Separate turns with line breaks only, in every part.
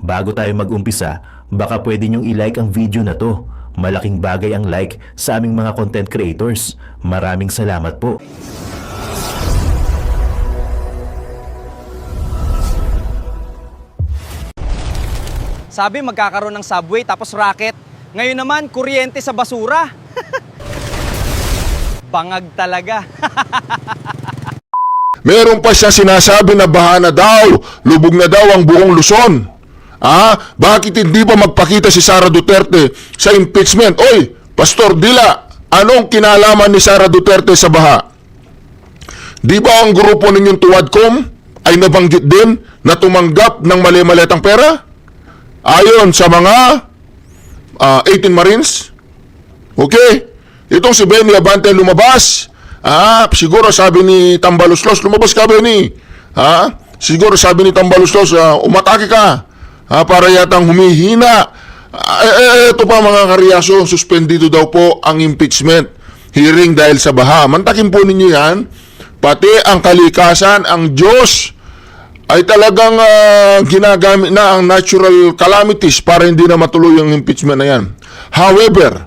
Bago tayo mag-umpisa, baka pwede nyong i-like ang video na to. Malaking bagay ang like sa aming mga content creators. Maraming salamat po.
Sabi magkakaroon ng subway tapos rocket. Ngayon naman, kuryente sa basura. Bangag talaga.
Meron pa siya sinasabi na baha na daw, lubog na daw ang buong Luzon. Bakit hindi pa magpakita si Sara Duterte sa impeachment? Oy, Pastor Dila, anong kinalaman ni Sara Duterte sa baha? Di ba ang grupo ninyong Tuwadcom ay nabanggit din na tumanggap ng mali-malitang pera? Ayon sa mga 18 Marines? Okay. Itong si Benny Abante lumabas. Siguro sabi ni Tambaluslos, lumabas ka Benny. Siguro sabi ni Tambaluslos, umatake ka. Para yatang humihina. Ito pa mga karyaso, suspendido daw po ang impeachment hearing dahil sa baha. Mantakin po ninyo yan. Pati ang kalikasan, ang Diyos ay talagang ginagamit na ang natural calamities para hindi na matuloy ang impeachment na yan. However,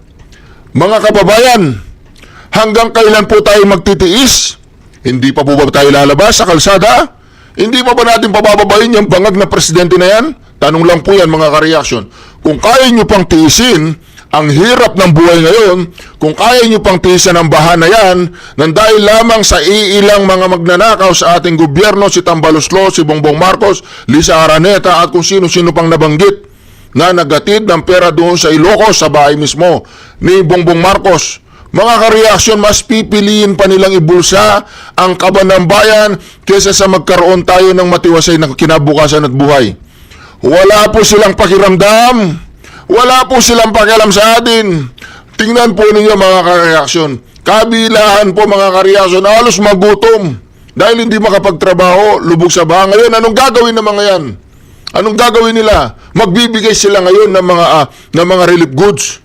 mga kababayan, hanggang kailan po tayo magtitiis? Hindi pa po ba tayo lalabas sa kalsada? Hindi pa ba natin pabababain yung bangag na presidente na yan? Tanong lang po yan mga ka-reaction. Kung kaya nyo pang tiisin ang hirap ng buhay ngayon, kung kaya nyo pang tiisan ang baha na yan, nang dahil lamang sa iilang mga magnanakaw sa ating gobyerno, si Tambaluslos, si Bongbong Marcos, Lisa Araneta at kung sino-sino pang nabanggit na nagatid ng pera doon sa Ilocos, sa bahay mismo ni Bongbong Marcos. Mga ka-reaction, mas pipiliin pa nilang ibulsa ang kaban ng bayan kaysa sa magkaroon tayo ng matiwasay na kinabukasan at buhay. Wala po silang pakiramdam. Wala po silang pakialam sa atin. Tingnan po ninyo mga ka-reaction. Kabilahan po mga ka-reaction, halos magutom. Dahil hindi makapagtrabaho, lubog sa baha. Ngayon, anong gagawin ng mga yan? Anong gagawin nila? Magbibigay sila ngayon ng mga relief goods.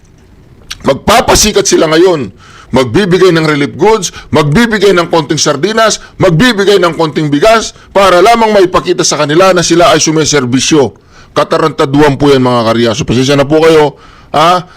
Magpapasikat sila ngayon. Magbibigay ng relief goods, magbibigay ng konting sardinas, magbibigay ng konting bigas para lamang maipakita sa kanila na sila ay sumeserbisyo. Katarantaduan po yan mga karyaso. Pasensya na po kayo.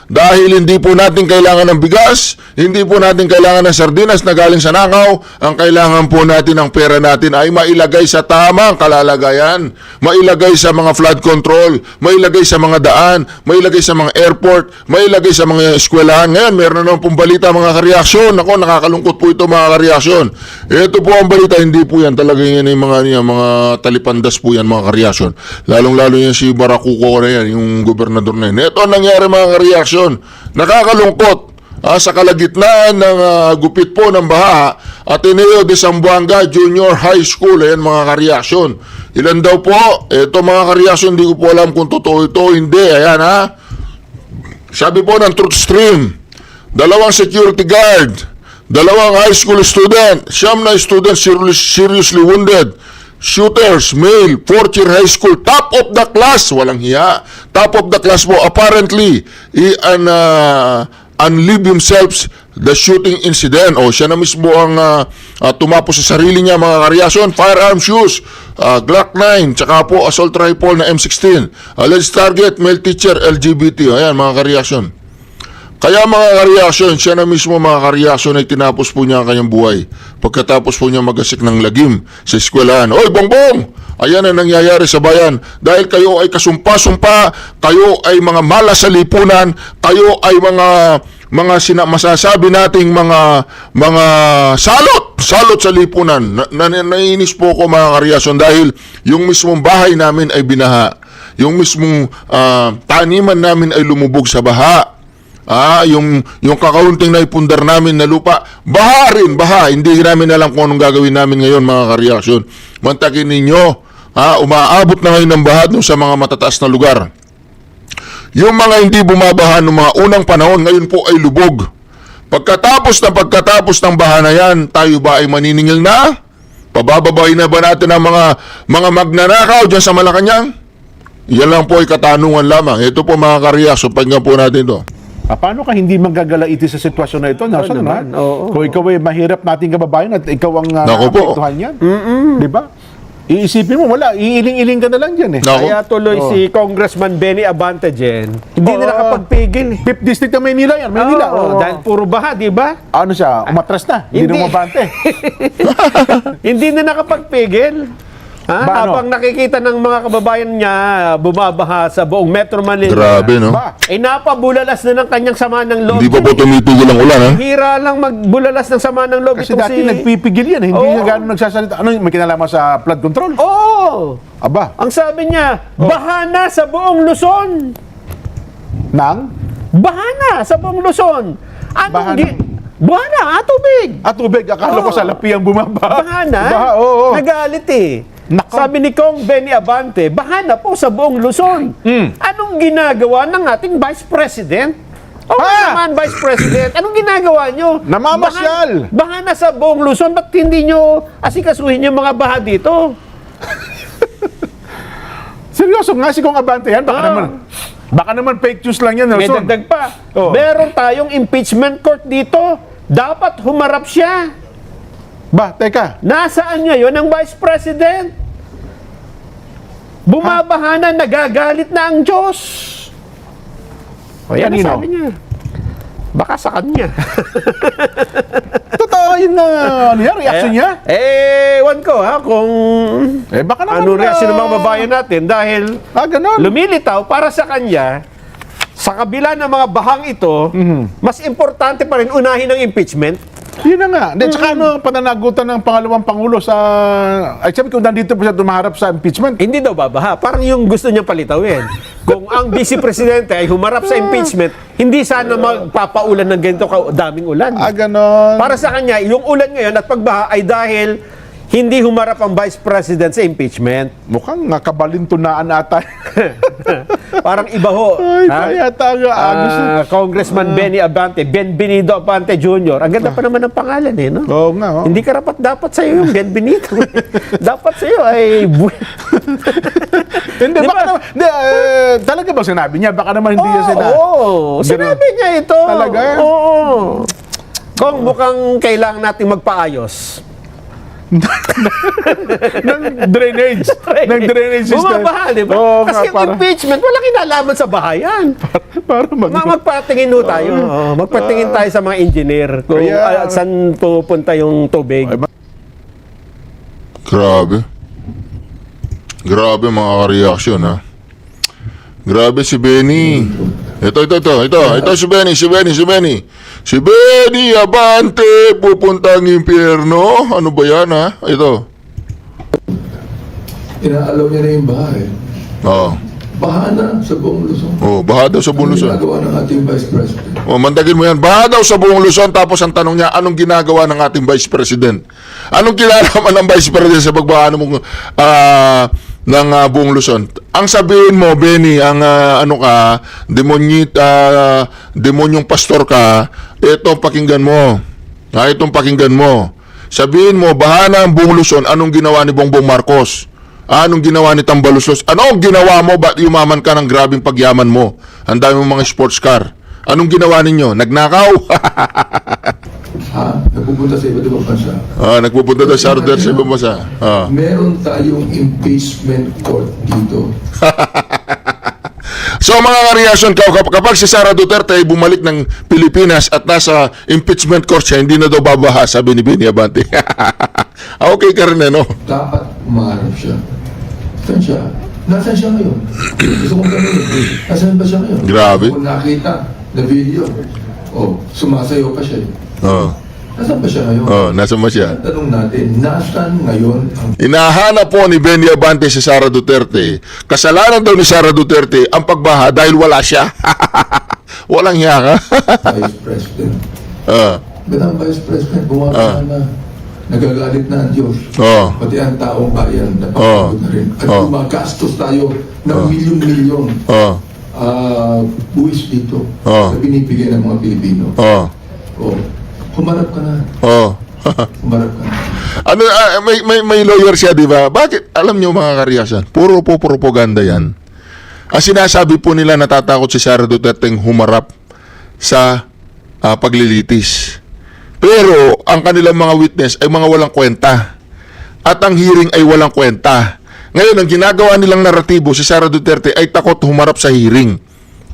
Dahil hindi po natin kailangan ng bigas, hindi po natin kailangan ng sardinas na galing sa nakaw, ang kailangan po natin ng pera natin ay mailagay sa tamang kalalagayan, mailagay sa mga flood control, mailagay sa mga daan, mailagay sa mga airport, mailagay sa mga eskwelahan. Ngayon, meron na pong balita mga kareaksyon. Ako, nakakalungkot po ito mga kareaksyon. Ito po ang balita, hindi po yan. Talaga yan yung mga talipandas po yan mga kareaksyon. Lalong-lalo yan si Baracuco na yan, yung gobernador na yan. Ito ang nangyari mga reaksyon. Nakakalungkot sa kalagitnaan ng gupit po ng baha. Ateneo de Zamboanga Junior High School. Ayan mga kareaksyon. Ilan daw po? Ito mga kareaksyon, hindi ko po alam kung totoo ito. Hindi. Ayan Sabi po ng Truth Stream, 2 security guard, 2 high school student, 9 na student seriously wounded. Shooters, male, 4th year high school, top of the class, walang hiya, top of the class po, apparently, unleash himself the shooting incident. Siya na mismo ang tumapos sa sarili niya mga kareaksyon, firearm shoes, Glock 9, tsaka po assault rifle na M16, alleged target, male teacher, LGBT, ayan mga kareaksyon. Kaya mga kareaksyon, siya na mismo mga kareaksyon ay tinapos po niya ang kanyang buhay. Pagkatapos po niya magasik ng lagim sa eskwelahan. Oy, Bongbong! Ayan ang nangyayari sa bayan. Dahil kayo ay kasumpa-sumpa, kayo ay mga malas sa lipunan, kayo ay masasabi nating mga salot sa lipunan. Naiinis po ko mga kareaksyon dahil yung mismong bahay namin ay binaha. Yung mismong taniman namin ay lumubog sa baha. Yung kakaunting na ipundar namin na lupa, baha. Hindi namin alam kung anong gagawin namin ngayon mga kareaksyon. Mantakin ninyo, umaabot na ngayon ng baha sa mga matataas na lugar. Yung mga hindi bumabaha noong mga unang panahon, ngayon po ay lubog. Pagkatapos ng baha na yan, tayo ba ay maniningil na? Pabababain na ba natin ang mga magnanakaw dyan sa Malacanang? Yan lang po ay katanungan lamang. Ito po mga kareaksyon, pakinggan po natin ito.
Paano ka hindi magagalaiti sa sitwasyon na ito? Nasaan naman?
Oo.
Kung ikaw ay mahirap nating kababayan at ikaw ang apektuhan yan. Di ba? Iisipin mo, wala. Iiling-iling ka na lang dyan eh.
Nako.
Kaya tuloy
Oo.
si Congressman Benny Abante dyan, hindi
Oo.
na nakapagpigil.
5th District ng Maynila yan. Maynila.
Oo,
Oo.
dahil puro baha, di ba?
Ano siya? Umatras na. Hindi
Hindi.
na umabante.
Hindi na nakapagpigil. Ha?
Ba, ano?
Habang nakikita ng mga kababayan niya bumabaha sa buong Metro Manila.
Grabe, no?
Ba?
Ay napabulalas na ng kanyang sama ng loob.
Hindi pa po tumitigil ang ulan, ha?
Hira lang magbulalas ng sama ng loob
Kasi
itong
dati
si...
nagpipigil yan. Hindi
Oo.
na gano'n nagsasalita. Ano may kinalaman sa flood control?
Oo!
Aba.
Ang sabi niya, baha na sa buong Luzon.
Nang?
Baha na sa buong Luzon.
Baha
Baha na, tubig.
Tubig. Akala ko
Oo.
sa lapi ang bumaba.
Baha na.
Baha, oo.
Nagalit eh.
Nako.
Sabi ni Kong Benny Abante, baha na po sa buong Luzon. Anong ginagawa ng ating Vice President? O naman, Vice President, anong ginagawa nyo?
Namamasyal.
Baha na sa buong Luzon, ba't hindi nyo asikasuhin yung mga baha dito?
Seryoso nga si Kong Abante yan. Baka naman fake news lang yan,
May
Nelson.
dagdag pa.
Oo.
Meron tayong impeachment court dito. Dapat humarap siya.
Ba, teka.
Nasaan ngayon ang Vice President? Bumabaha na, nagagalit na ang Diyos. O yan ang
Kanino?
sabi niya. Baka sa kanya.
Totoo yun na ano yan, reaction niya.
Ewan ko ha, kung
Baka naman
ano reaksyon ng mga babayan natin dahil
ganon.
lumilitaw para sa kanya, sa kabila ng mga bahang ito, mas importante pa rin unahin ang impeachment.
Yun na nga. Tsaka ano, pananagutan ng pangalawang pangulo sa... Ay, sabi kung nandito pa siya tumaharap sa impeachment.
Hindi daw babaha. Parang yung gusto niya palitawin. Kung ang vice presidente ay humarap sa impeachment, hindi sana magpapaulan ng ganito daming ulan.
Ganon.
Para sa kanya, yung ulan ngayon at pagbaha ay dahil hindi humarap ang vice president sa impeachment.
Mukhang kabalintunaan ata.
Parang iba ho.
Ay,
Ha?
kaya tayo.
Congressman Benny Abante, Benvenido Abante Jr. Ang ganda pa naman ng pangalan eh, no?
Oo nga, oh.
Hindi karapat dapat sa'yo yung Benvenido. Dapat sa'yo ay...
Hindi,
Di
baka
ba?
naman, talaga ba sinabi niya? Baka naman hindi niya sinabi.
Oo, sinabi niya ito.
Talaga?
Oo. Kung mukhang kailangan natin magpaayos.
ng drainage. ng drainage system.
Bumabaha, di ba?
Oo
Kasi
nga,
yung impeachment, wala kinalaman sa bahayan.
para
Magpatingin ho tayo. Oo, magpatingin tayo sa mga engineer kung
Kaya-
saan pupunta yung tubig.
Grabe. Grabe mga reaction, ha? Grabe si Benny. Ito si Benny. Si Benny Abante, pupuntang impyerno. Ano ba yan, ha? Ito.
Inaalaw niya na yung bahay.
Oo.
Baha na sa buong Luzon.
Oh, baha daw sa buong
Anong
Luzon.
ginagawa ng ating Vice President?
Oh, mandagin mo yan. Baha daw sa buong Luzon. Tapos ang tanong niya, anong ginagawa ng ating Vice President? Anong kinalaman ng Vice President sa pagbaha ng buong Luzon? Ang sabihin mo, Benny, ang demonyong pastor ka, ito pakinggan mo. Itong pakinggan mo. Sabihin mo, baha na ang buong Luzon, anong ginawa ni Bongbong Marcos? Anong ginawa ni Tambaluslos? Ano ang ginawa mo? Ba't yumaman ka ng grabing pagyaman mo? Ang dami mong mga sports car. Anong ginawa ninyo? Nagnakaw?
Ha? Napupunta sa iba't ibang bansa.
Nagpupunta daw sa Roder sa ibang bansa.
Meron tayong impeachment court dito.
So mga reaction, kapag si Sara Duterte ay bumalik ng Pilipinas at nasa impeachment court siya, hindi na daw babaha, sabi ni Benny Abante. Okay ka rin, no?
Dapat umaharap siya. Saan siya? Nasaan siya ngayon? Gusto kong tanongin. Nasaan ba siya ngayon?
Grabe.
Kung nakita na video, sumasayaw pa siya. Nasaan ba siya ngayon?
Nasa mo siya.
Tanong natin, nasaan ngayon ang
Inahanap po ni Benny Abante si Sara Duterte. Kasalanan daw ni Sara Duterte ang pagbaha dahil wala siya. Walang hiya ka.
Vice President?
Ah,
Ang Vice President, bumabaha na. Nagagalit na ang Diyos. Pati ang taong bayan, napapagod na rin. At gumagastos tayo ng milyon-milyon buwis dito na binibigay ng mga Pilipino. Humarap ka na. Humarap ka na.
May lawyer siya, di ba? Bakit? Alam niyo mga karyasan, puro po propaganda yan. Ang sinasabi po nila, natatakot si Sara Duterte humarap sa paglilitis. Pero ang kanilang mga witness ay mga walang kwenta. at ang hearing ay walang kwenta. Ngayon, ang ginagawa nilang naratibo, si Sara Duterte ay takot humarap sa hearing.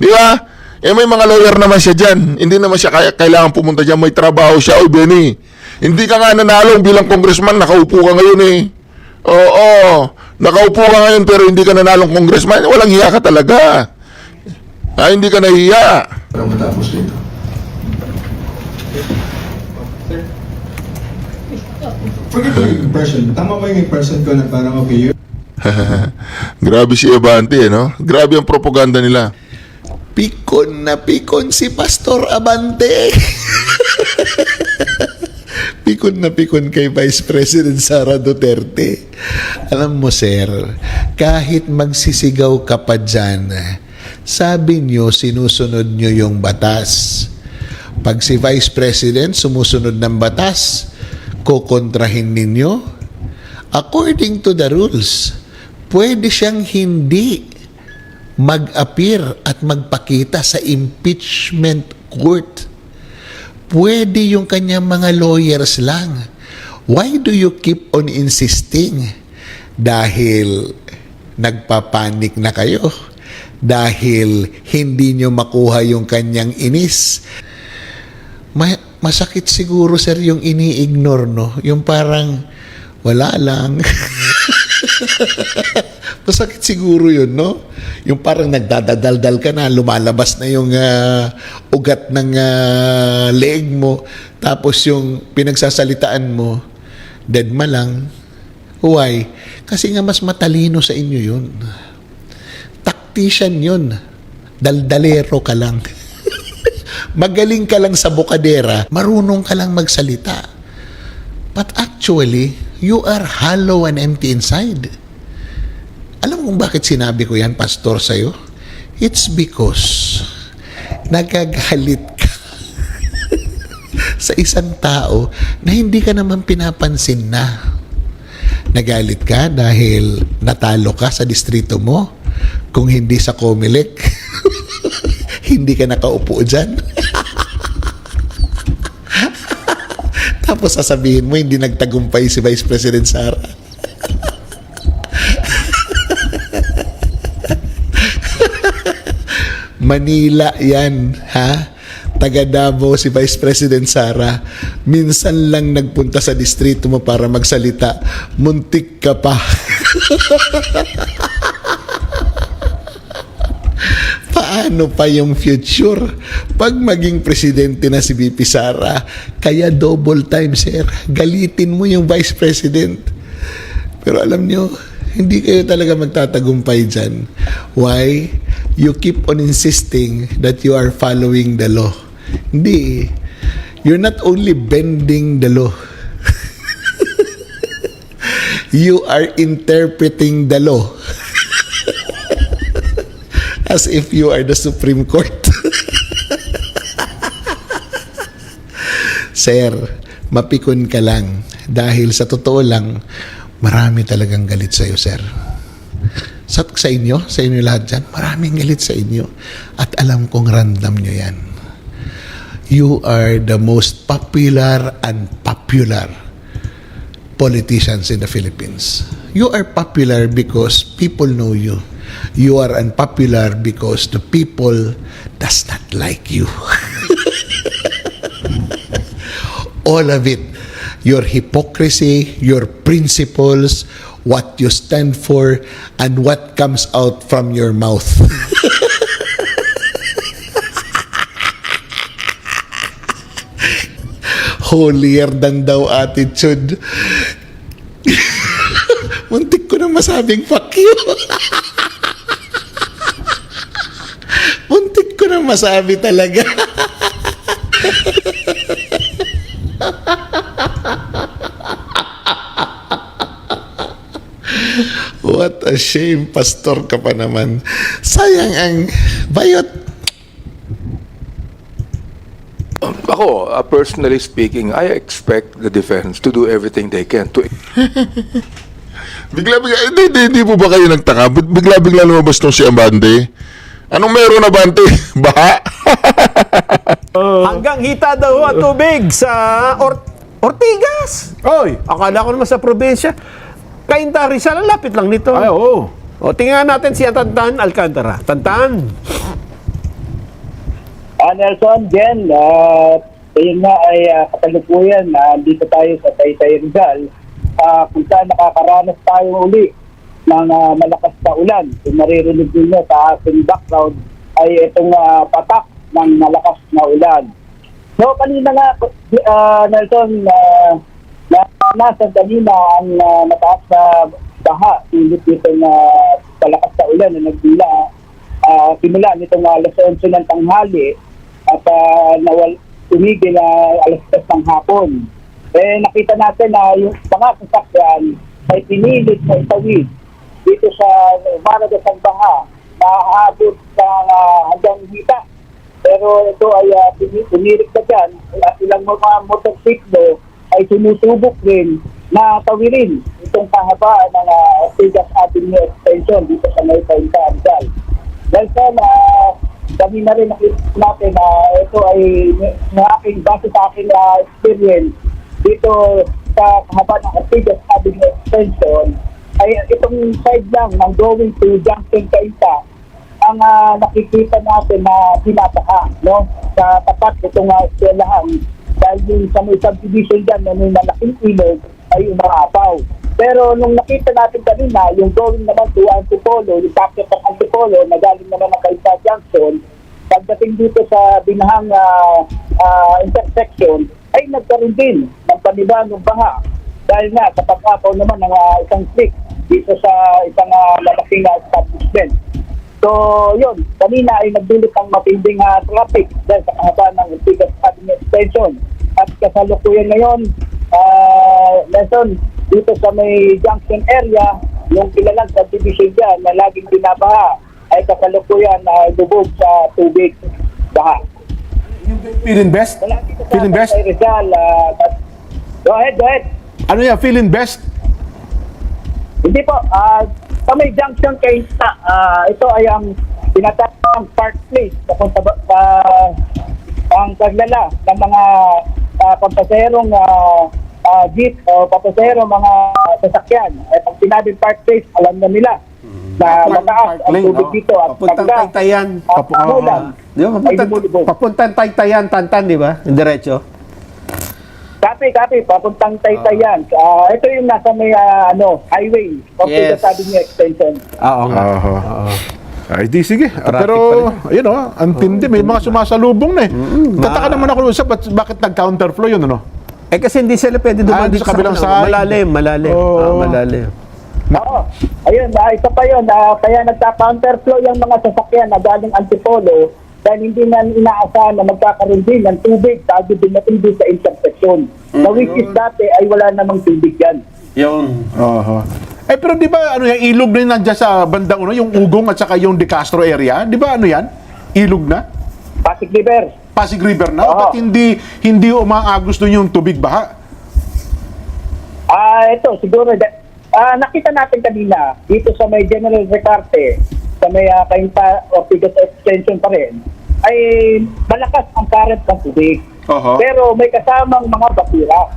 Di ba? May mga lawyer naman siya dyan. Hindi naman siya kailangan pumunta dyan. May trabaho siya. Oy, Benny, hindi ka nga nanalo bilang congressman. Nakaupo ka ngayon eh. Oo, nakaupo ka ngayon pero hindi ka nanalong congressman. Walang hiya ka talaga. Hindi ka nahiya.
Para matapos dito.
Forget yung impression. Tama ba yung impression ko na parang okay yun?
Grabe si Abante, no? Grabe ang propaganda nila.
Pikon na pikon si Pastor Abante. Pikon na pikon kay Vice President Sara Duterte. Alam mo, sir, kahit magsisigaw ka pa dyan, sabi nyo, sinusunod nyo yung batas. Pag si Vice President sumusunod ng batas, kukontrahin ninyo? According to the rules, pwede siyang hindi mag-appear at magpakita sa impeachment court. Pwede yung kanyang mga lawyers lang. Why do you keep on insisting? Dahil nagpapanik na kayo. Dahil hindi nyo makuha yung kanyang inis. Masakit siguro, sir, yung ini-ignore, no? Yung parang, wala lang. Masakit siguro yun, no? Yung parang nagdadaldal ka na, lumalabas na yung ugat ng leeg mo, tapos yung pinagsasalitaan mo, deadma lang. Why? Kasi nga mas matalino sa inyo yun. Tactician yun. Daldalero ka lang. Magaling ka lang sa bukadera, marunong ka lang magsalita. But actually, you are hollow and empty inside. Alam mo kung bakit sinabi ko yan, Pastor, sa'yo? It's because nagagalit ka sa isang tao na hindi ka naman pinapansin na. Nagalit ka dahil natalo ka sa distrito mo. Kung hindi sa Comelec, hindi ka nakaupo dyan. Tapos sasabihin mo, hindi nagtagumpay si Vice President Sara. Manila yan, ha? Taga Davao si Vice President Sara. Minsan lang nagpunta sa distrito mo para magsalita. Muntik ka pa. Paano pa yung future pag maging presidente na si VP Sara? Kaya double time, sir. Galitin mo yung Vice President. Pero alam nyo, hindi kayo talaga magtatagumpay dyan. Why? You keep on insisting that you are following the law. Hindi. You're not only bending the law. You are interpreting the law. As if you are the Supreme Court. Sir, mapikon ka lang. Dahil sa totoo lang, marami talagang galit sa'yo, sir. Sa inyo lahat dyan, maraming galit sa inyo. At alam kong random nyo yan. You are the most popular and popular politicians in the Philippines. You are popular because people know you. You are unpopular because the people does not like you. All of it. Your hypocrisy, your principles, what you stand for, and what comes out from your mouth. Holier than thou attitude. Muntik ko na masabing fuck you. Muntik ko na masabi talaga. What a shame, pastor ka pa naman. Sayang ang bayot.
Ako, personally speaking, I expect the defense to do everything they can to...
Hindi po ba kayo nagtaka? Bigla-bigla lumabas tong si Abante. Anong meron, Abante? Baha?
Hanggang hita daw at tubig sa Ortigas!
Oy!
Akala ko naman sa probinsya. Cainta, Rizal, ang lapit lang nito.
Ay, oo.
O, tingnan natin si Tantan Alcantara. Tantan!
Nelson, Jen, ayun nga ay kasalukuyan dito tayo sa Taytay Rizal kung saan nakakaranas tayo uli ng malakas na ulan. Kung maririnig ninyo sa ating background ay itong patak ng malakas na ulan. So kanina nga, Nelson, nasa kanina ang mataas na baha hindi dito na malakas na ulan na nagdula simula nitong alas 11 ng tanghali at tumigil alas 10 ng hapon. Nakita natin na yung mga sasakyan ay pinilit na itawid dito sa maragas ng baha na aabot sa hanggang hita. Pero ito ay pinilit na dyan at ilang mga motorsiklo ay sinusubok rin na tawirin itong kahabaan ng Ortigas Avenue Extension dito sa Maytay Rizal. Dahil kami na rin nakita natin na ito ay base sa aking experience dito sa kahabaan ng Ortigas Avenue Extension ay itong side lang ng going to Junction Cainta ang nakikita natin na pinataha, no? Sa tapat itong eskwelahan dahil yung sa may subdivision dyan na may malaking ilog ay umaapaw. Pero nung nakita natin kanina, yung going naman to Antipolo, yung packet ng Antipolo na galing naman ng Cainta Junction, pagdating dito sa binahang intersection, ay nagkaroon din ng panibagong baha. Dahil nga sa pag-apaw naman ng isang click dito sa isang malaking establishment. So, yun, kanina ay nagdulot ng matinding traffic dahil sa kahabaan ng Ortigas Avenue Extension. At kasalukuyan ngayon, Nelson, dito sa may junction area, yung kilalang subdivision dyan na laging binabaha, ay kasalukuyan na lubog sa tubig baha.
Feeling best?
Wala dito sa
Feeling best?
Taytay Rizal. Go ahead.
Ano yan? Feeling best?
Hindi po, sa may junction Cainta, ito ay ang tinatawag Park Place papunta sa ang paglala ng mga pampaserong jeep o pampaserong mga sasakyan. Pag sinabing Park Place, alam na nila na mataas ang tubig dito at
Papuntang
pagka
Taytayan.
ulan,
Di ba?
ay lumulubog.
Papuntang Taytayan, Tantan, di ba? Yung diretso.
Copy, papuntang Taytayan. Ito yung nasa may highway,
Yes.
Ortigas Avenue Extension.
Oo nga.
Ay, di sige. Pero, yun ang tindi. May mga sumasalubong na eh. Tataka naman ako sa bakit nag-counterflow yun, ano?
Eh kasi hindi sila pwede dumaan
Sa
dito sa
kabilang
kanila.
side.
Malalim.
Oo.
Malalim.
Oo. Ayun, isa pa yun. Kaya nagka-counterflow yung mga sasakyan na galing Antipolo dahil hindi na inaasahan na magkakaroon din ng tubig bago dumating din sa intersection. Na which is dati ay wala namang tubig yan.
Yung
Eh, pero di ba, ano yan, ilog na yun nandiyan sa bandang uno, yung Ugong at saka yung De Castro area? Di ba, ano yan? Ilog na?
Pasig River.
Pasig River na?
Oo.
Ba't hindi umaagos doon yung tubig baha?
Ito, siguro, nakita natin kanina, dito sa may General Recarte, sa may Cainta Ortigas Extension pa rin, ay malakas ang current ng tubig.
Oho.
Pero may kasamang mga basura.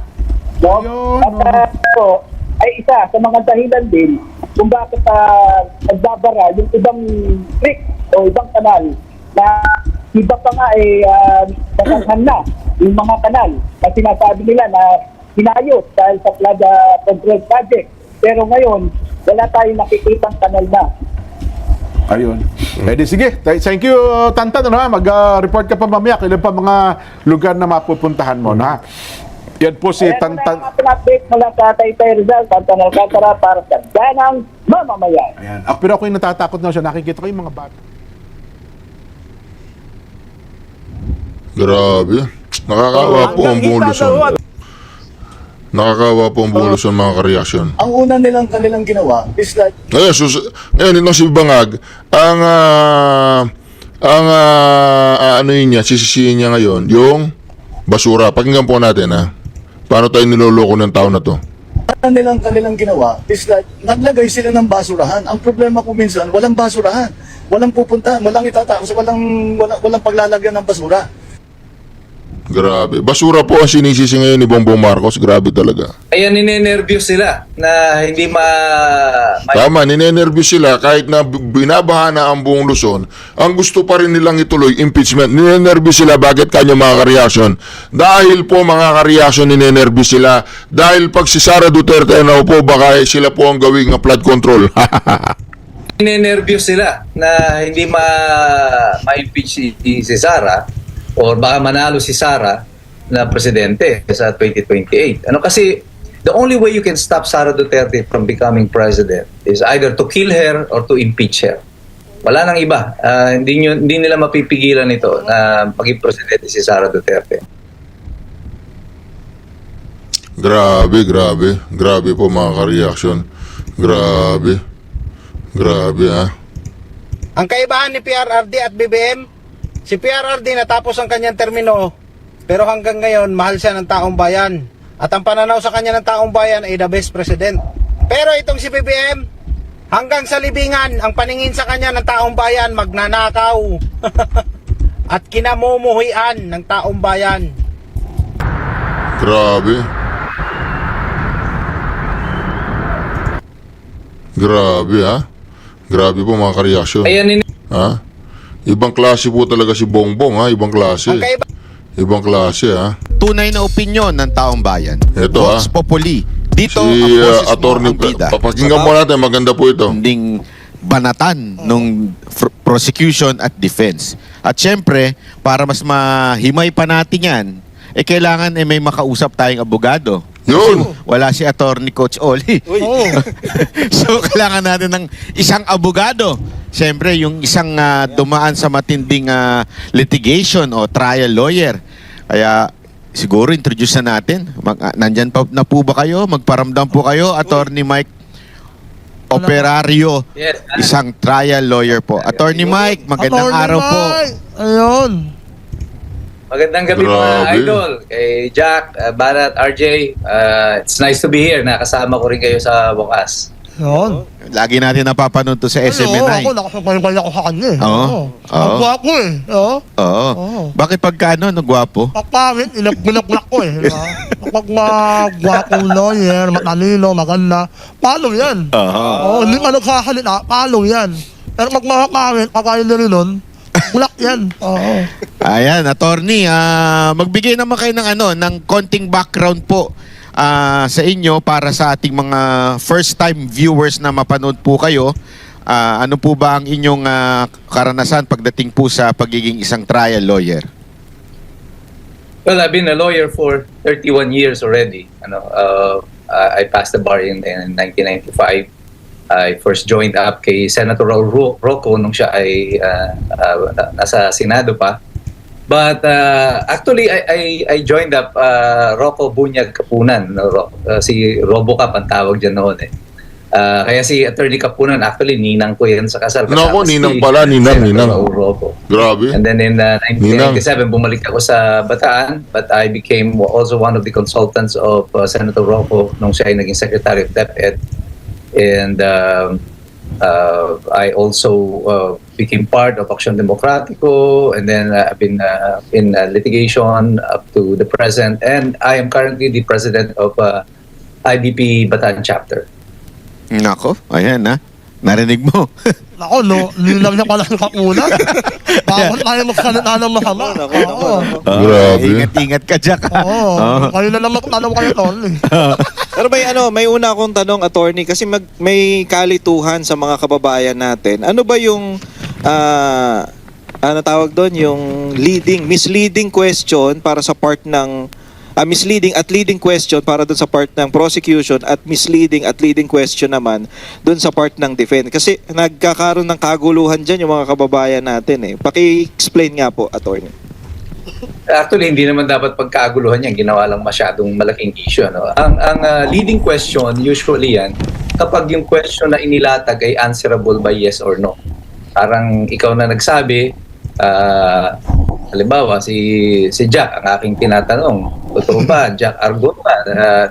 No?
Ayun,
At ito ay isa sa mga dahilan din kung bakit nagbabara yung ibang creek o ibang kanal na iba pa nga ay nasanhan na yung mga kanal na sinasabi nila na hinayos dahil sa flood control project. Pero ngayon, wala tayong nakikitang kanal na.
Ayun. Eh di sige. Thank you, Tantan. Ano, mag-report ka pa mamaya. Kailan pa mga lugar na mapupuntahan mo, na? Yan po si Tantan.
Wala naman update mula sa Taytay Rizal, Tantan Alcantara para sa ganang mamamayan.
Ayan. Pero ako yung natatakot na siya. Nakikita ko yung mga bata.
Grabe. Nakakawa po ang buong Luzon. Nakakawa po ang buong Luzon, mga kareaksyon.
Ang una nilang kanilang ginawa is like
Ngayon, itong si Bangag, ano yun niya, sisisihin niya ngayon, yung basura. Pakinggan po natin, ha? Paano tayo niloloko ng tao na to?
nilang kanilang ginawa is like naglagay sila ng basurahan. Ang problema ko minsan, walang basurahan. Walang pupuntahan, walang itatapos, walang paglalagyan ng basura.
Grabe. Basura po ang sinisisi ngayon ni Bongbong Marcos. Grabe talaga.
Kaya ninenervyos sila na hindi
Tama, ninenervyos sila kahit na binabaha na ang buong Luzon. Ang gusto pa rin nilang ituloy, impeachment. Ninenervyos sila. Bakit kanyo mga kareaksyon? Dahil po mga kareaksyon, ninenervyos sila. Dahil pag si Sara Duterte na po, baka sila po ang gawing flood control.
ninenervyos sila na hindi ma-impeach si Sara or baka manalo si Sara na presidente sa 2028. Kasi the only way you can stop Sara Duterte from becoming president is either to kill her or to impeach her. Wala nang iba. Hindi nila mapipigilan ito na maging presidente si Sara Duterte.
Grabe, grabe. Grabe po mga ka-reaction. Grabe. Grabe ah.
Ang kaibahan ni PRRD at BBM, si PRRD natapos ang kanyang termino, pero hanggang ngayon mahal siya ng taong bayan. At ang pananaw sa kanya ng taong bayan ay the best president. Pero itong si BBM, hanggang sa libingan, ang paningin sa kanya ng taong bayan, magnanakaw. At kinamumuhian ng taong bayan.
Grabe. Grabe ha. Grabe po mga ka-reaction. Ha? Ibang klase po talaga si Bongbong ha. Ibang klase. Ibang klase ha.
Tunay na opinyon ng taong bayan.
Ito
Vox Populi. Dito
si
ang boses mo
attorney,
ang bida.
papakinggan mo natin. Maganda po ito.
Ding banatan nung prosecution at defense. At syempre, para mas mahimay pa natin yan, kailangan may makausap tayong abogado.
Yun.
Wala si attorney Coach Oli. So, kailangan natin ng isang abogado. Siyempre, yung isang dumaan sa matinding litigation o trial lawyer. Kaya, siguro introduce na natin. Nandyan pa na po ba kayo? Magparamdam po kayo, Attorney Mike Operario.
Yes.
Isang trial lawyer po. Attorney Mike, magandang araw po.
Ayun.
Magandang gabi
Grabe.
mga idol. Kay Jack, Barat, RJ. It's nice to be here. Nakasama ko rin kayo sa bukas.
Yun.
Lagi natin napapanood to sa SMNI.
nakasabay ako sa kanya eh.
Oo.
Ang
Oo.
gwapo eh. Oo.
Oo. Bakit pagkano, gwapo?
Papawit, binablak ko eh. Kapag magwapong lawyer, matalino, maganda, follow yan. Oo, hindi ka nagsasalita, follow yan. Pero pag makakawit, kakain na rin nun, black yan. Oo.
Ayan, attorney, magbigay naman kayo ng konting background po sa inyo para sa ating mga first-time viewers na mapanood po kayo. Ano po ba ang inyong karanasan pagdating po sa pagiging isang trial lawyer?
Well, I've been a lawyer for 31 years already. I passed the bar in 1995. I first joined up kay Senator Rocco nung siya ay nasa Senado pa. But actually, I joined up Rocco Bunyag Kapunan. Si Robocop ang tawag dyan noon eh. Kaya si Attorney Kapunan, actually, ninang ko yan sa kasal.
Nako, ninang pala, ninang.
Rocco.
Grabe.
And then in 1997, bumalik ako sa Bataan, but I became also one of the consultants of Senator Rocco nung siya ay naging Secretary of DepEd. And I also became part of Action Democratico, and then I've been in litigation up to the present, and I am currently the president of IDP Bataan chapter.
Nako, ayan narinig mo.
Ako, nilang niya pala yung kapunan. Bakit tayo magsalita ng masama? Oo.
Grabe.
Ingat-ingat ka, Jack.
Oo. Kayo na lang magtanong kayo, Tol.
Pero may una akong tanong, attorney, kasi may kalituhan sa mga kababayan natin. Ano ba yung ano tawag doon, yung misleading question para sa part ng misleading at leading question para doon sa part ng prosecution at misleading at leading question naman doon sa part ng defense. Kasi nagkakaroon ng kaguluhan dyan yung mga kababayan natin eh. Paki-explain nga po, attorney.
Actually, hindi naman dapat pagkaguluhan yan. Ginawa lang masyadong malaking issue. Ang leading question, usually yan, kapag yung question na inilatag ay answerable by yes or no. Parang ikaw na nagsabi, halimbawa, si Jack, ang aking tinatanong, totoo ba, Jack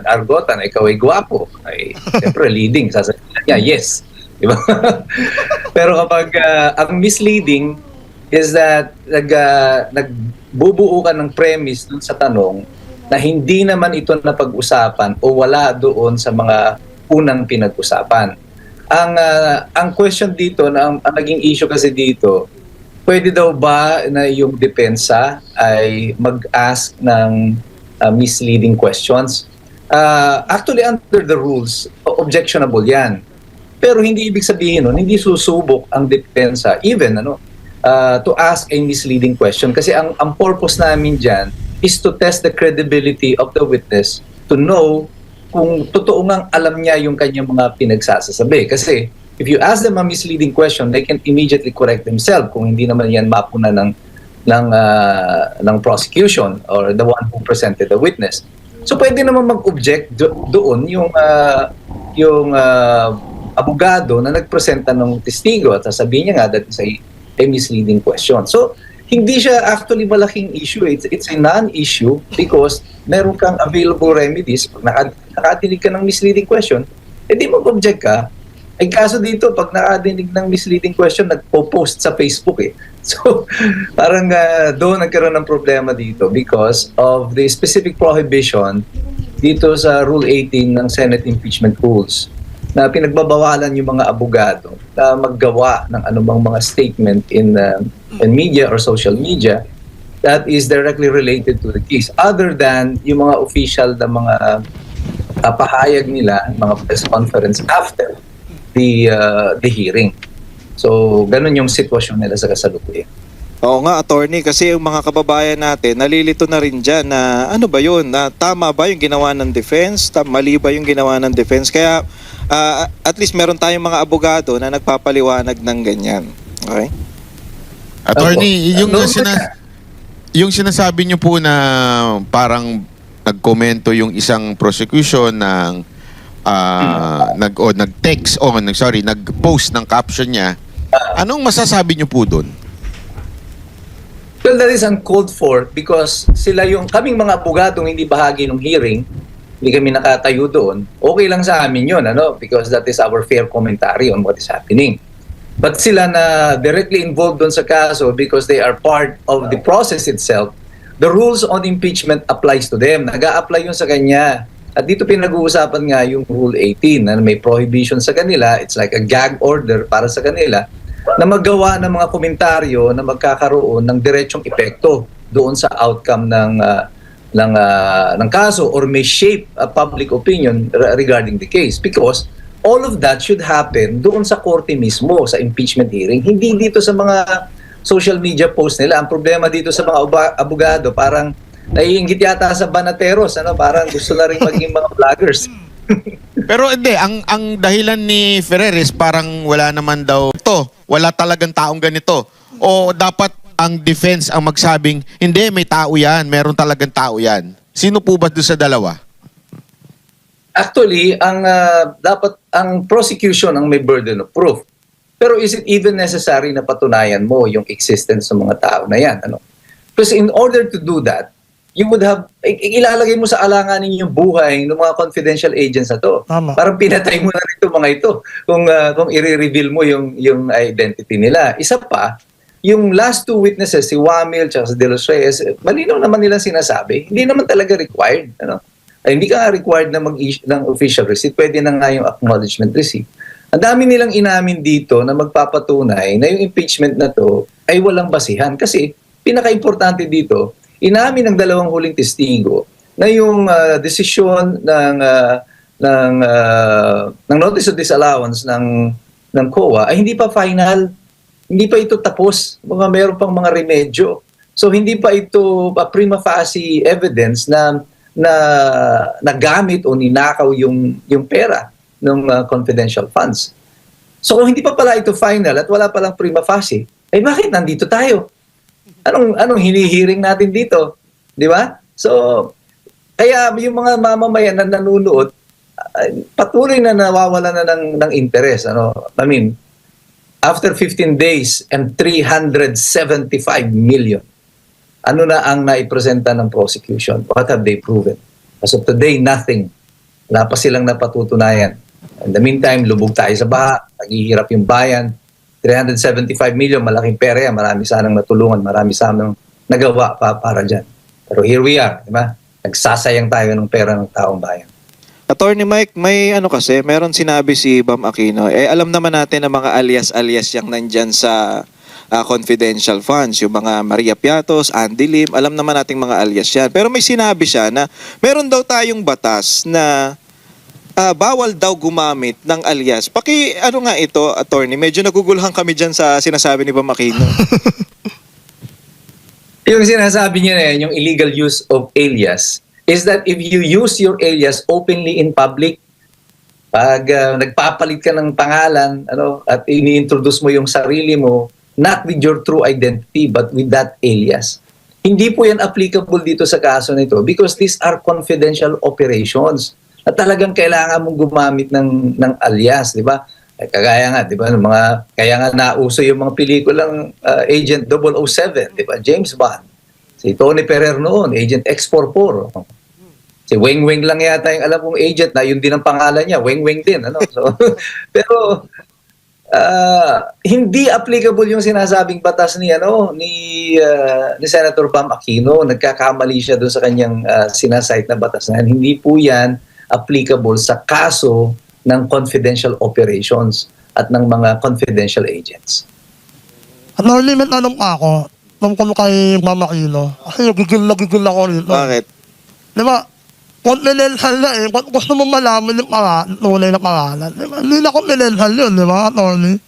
Argotan, ikaw ay gwapo? Ay, siyempre, leading. Sasabihin niya, yes. Diba? Pero kapag ang misleading is that nagbubuo ka ng premise dun sa tanong na hindi naman ito napag-usapan o wala doon sa mga unang pinag-usapan. Ang question dito, ang naging issue kasi dito, pwede daw ba na yung depensa ay mag-ask ng misleading questions? Actually, under the rules, objectionable yan. Pero hindi ibig sabihin nun, hindi susubok ang depensa, even to ask a misleading question. Kasi ang purpose namin dyan is to test the credibility of the witness to know kung totoo ngang alam niya yung kanyang mga pinagsasasabi. Kasi if you ask them a misleading question, they can immediately correct themselves kung hindi naman yan mapuna ng prosecution or the one who presented the witness. So pwede naman mag-object doon yung abogado na nagpresenta ng testigo at sasabihin niya nga that is a misleading question. So hindi siya actually malaking issue. It's a non-issue because meron kang available remedies. Pag nakadinig ka ng misleading question, di mag-object ka. Ay kaso dito, pag nakadinig ng misleading question, nagpo-post sa Facebook eh. So, parang doon nagkaroon ng problema dito because of the specific prohibition dito sa Rule 18 ng Senate Impeachment Rules na pinagbabawalan yung mga abogado na maggawa ng anumang mga statement in media or social media that is directly related to the case other than yung mga official na mga pahayag nila, mga press conference after the hearing. So, ganun yung sitwasyon nila sa kasalukuyan.
Oo nga, attorney, kasi yung mga kababayan natin, nalilito na rin dyan na ano ba yun? Na tama ba yung ginawa ng defense? Mali ba yung ginawa ng defense? Kaya at least meron tayong mga abogado na nagpapaliwanag ng ganyan. Okay?
Attorney, yung sinasabi niyo po na parang nagkomento yung isang prosecution ng nag-text o nag-post ng caption niya. Anong masasabi niyo po doon?
Well, that is uncalled for because kaming mga abogadong hindi bahagi ng hearing, hindi kami nakatayo doon, okay lang sa amin yun, because that is our fair commentary on what is happening. But sila na directly involved doon sa kaso because they are part of the process itself, the rules on impeachment applies to them. Nag-a-apply yun sa kanya. At dito pinag-uusapan nga yung Rule 18 na may prohibition sa kanila. It's like a gag order para sa kanila na maggawa ng mga komentaryo na magkakaroon ng diretsong epekto doon sa outcome ng kaso or may shape a public opinion regarding the case because all of that should happen doon sa korte mismo sa impeachment hearing, hindi dito sa mga social media post nila. Ang problema dito sa mga abogado, parang naiinggit yata sa banateros, parang gusto na rin maging mga vloggers.
Pero hindi, ang dahilan ni Ferreres parang wala naman daw wala talagang taong ganito. O dapat ang defense ang magsabing, hindi, may tao yan, meron talagang tao yan. Sino po ba doon sa dalawa?
Actually, dapat ang prosecution ang may burden of proof. Pero is it even necessary na patunayan mo yung existence ng mga tao na yan? Because in order to do that, you would have, ilalagay mo sa alanganin yung buhay ng mga confidential agents na to.
Tama.
Parang pinatay mo na rin itong mga ito kung i-reveal mo yung identity nila. Isa pa, yung last two witnesses, si Wamil at si De Los Reyes, malinaw naman nilang sinasabi, hindi naman talaga required. Hindi ka required na mag-issue ng official receipt, pwede na nga yung acknowledgement receipt. Ang dami nilang inamin dito na magpapatunay na yung impeachment na to ay walang basihan. Kasi pinaka-importante dito, inamin ng dalawang huling testigo na yung desisyon ng notice of disallowance ng COA ay hindi pa final, hindi pa ito tapos, meron pang mga remedyo. So hindi pa ito prima facie evidence na nagamit o ninakaw yung pera ng confidential funds. So kung hindi pa pala ito final at wala palang prima facie, ay bakit nandito tayo? Anong hinihiring natin dito? Di ba? So, kaya yung mga mamamayan na nanunood, patuloy na nawawala na ng interest. I mean, after 15 days and 375 million, ano na ang naipresenta ng prosecution? What have they proven? As of today, nothing. Wala pa silang napatutunayan. In the meantime, lubog tayo sa baha, naghihirap yung bayan, 375 million, malaking pera yan. Marami sanang natulungan, marami sanang nagawa para dyan. Pero here we are, di ba? Nagsasayang tayo ng pera ng taong bayan.
Attorney Mike, may ano kasi, meron sinabi si Bam Aquino, alam naman natin na mga alias-alias yung nandyan sa confidential funds, yung mga Maria Piatos, Andy Lim, alam naman nating mga alias yan. Pero may sinabi siya na meron daw tayong batas na bawal daw gumamit ng alias. Ano nga ito, attorney? Medyo naguguluhan kami dyan sa sinasabi ni Bam Aquino.
Yung sinasabi niya na yung illegal use of alias is that if you use your alias openly in public, pag nagpapalit ka ng pangalan at ini-introduce mo yung sarili mo, not with your true identity but with that alias. Hindi po yan applicable dito sa kaso nito because these are confidential operations. At talagang kailangan mong gumamit ng alias, di ba? Kagaya nga, di ba, kaya nga nauso yung mga pelikulang Agent 007, di ba? James Bond. Si Tony Ferrer noon, Agent X44. Si Weng Weng lang yata yung alam kong agent na yun din ang pangalan niya, Weng Weng din. So, pero hindi applicable yung sinasabing batas ni Senator Bam Aquino. Nagkakamali siya doon sa kanyang sinasite na batas na yan. Hindi po yan applicable sa kaso ng confidential operations at ng mga confidential agents.
Ano, limit anong ako tungkol kay Mama Aquino. Kasi gigil ako rito.
Bakit?
Di ba? Confidential na eh. Kung gusto mo malaman yung tunay na pangalan. Di ba? Hindi na confidential yun, di ba, attorney?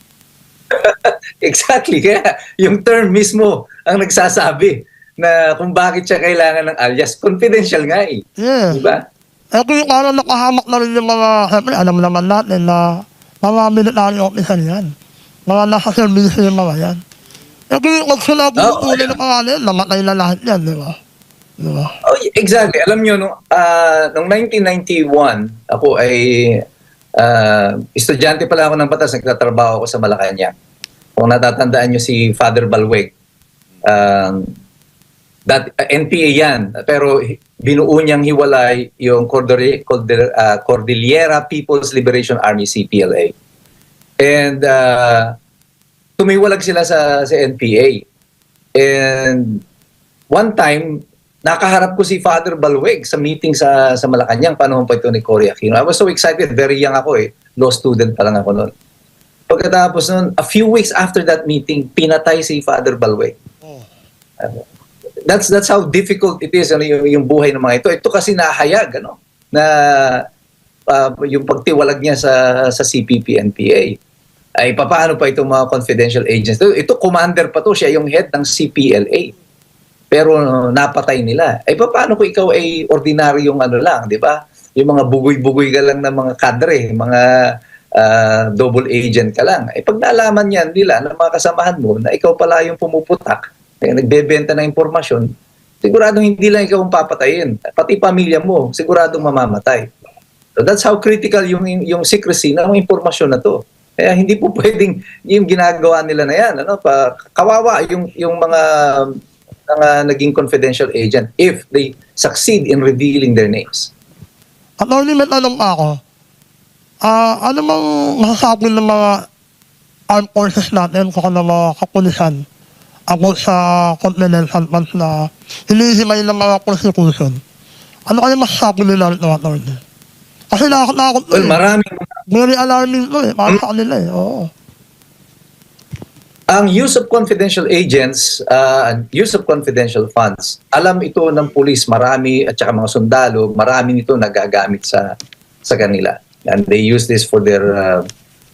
Exactly. Kaya yung term mismo ang nagsasabi na kung bakit siya kailangan ng alias. Confidential nga eh.
Yeah.
Di ba?
Eh kung parang nakahamak na rin yung mga, siyempre alam naman natin na mga military officer yan. Mga nasa service yung mga yan. Eh kung wag sila tunay na pangalan, namatay na lahat yan, di ba? Diba?
Oh, exactly. Alam nyo, noong 1991, ako ay estudyante pala ako ng batas, nagtatrabaho ako sa Malacanang. Kung natatandaan nyo si Father Balweg, NPA yan, pero binuo niyang hiwalay yung Cordillera People's Liberation Army, CPLA. And tumiwalag sila sa NPA. And one time, nakaharap ko si Father Balweg sa meeting sa Malacanang, panahon pa ito ni Cory Aquino. I was so excited, very young ako law student pa lang ako noon. Pagkatapos noon, a few weeks after that meeting, pinatay si Father Balweg. That's how difficult it is yung buhay ng mga ito. Ito kasi nahayag na yung pagtiwalag niya sa CPP NPA. Ay paano pa itong mga confidential agents? Ito commander pa to, siya yung head ng CPLA. Pero napatay nila. Ay paano kung ikaw ay ordinaryong lang, di ba? Yung mga bugoy-bugoy ka lang ng mga kadre, mga double agent ka lang. Ay pag naalaman yan nila ng mga kasamahan mo na ikaw pala yung pumuputak, nagbebenta ng impormasyon, siguradong hindi lang ikaw ang papatayin. Pati pamilya mo, siguradong mamamatay. So that's how critical yung secrecy ng impormasyon na to. Kaya hindi po pwedeng yung ginagawa nila na yan. Kawawa yung mga naging confidential agent if they succeed in revealing their names.
At may tanong ako, ano mang masasabi ng mga armed forces natin kung ano mga kapulisan ako sa confidential funds na hinihimay ng mga prosecution? Ano kaya masasabi nila ito, attorney? Kasi nakakatakot
Well, maraming
very alarming ito para sa kanila oo.
Ang use of confidential agents, use of confidential funds, alam ito ng pulis, marami at saka mga sundalo, marami nito nagagamit sa kanila. And they use this for their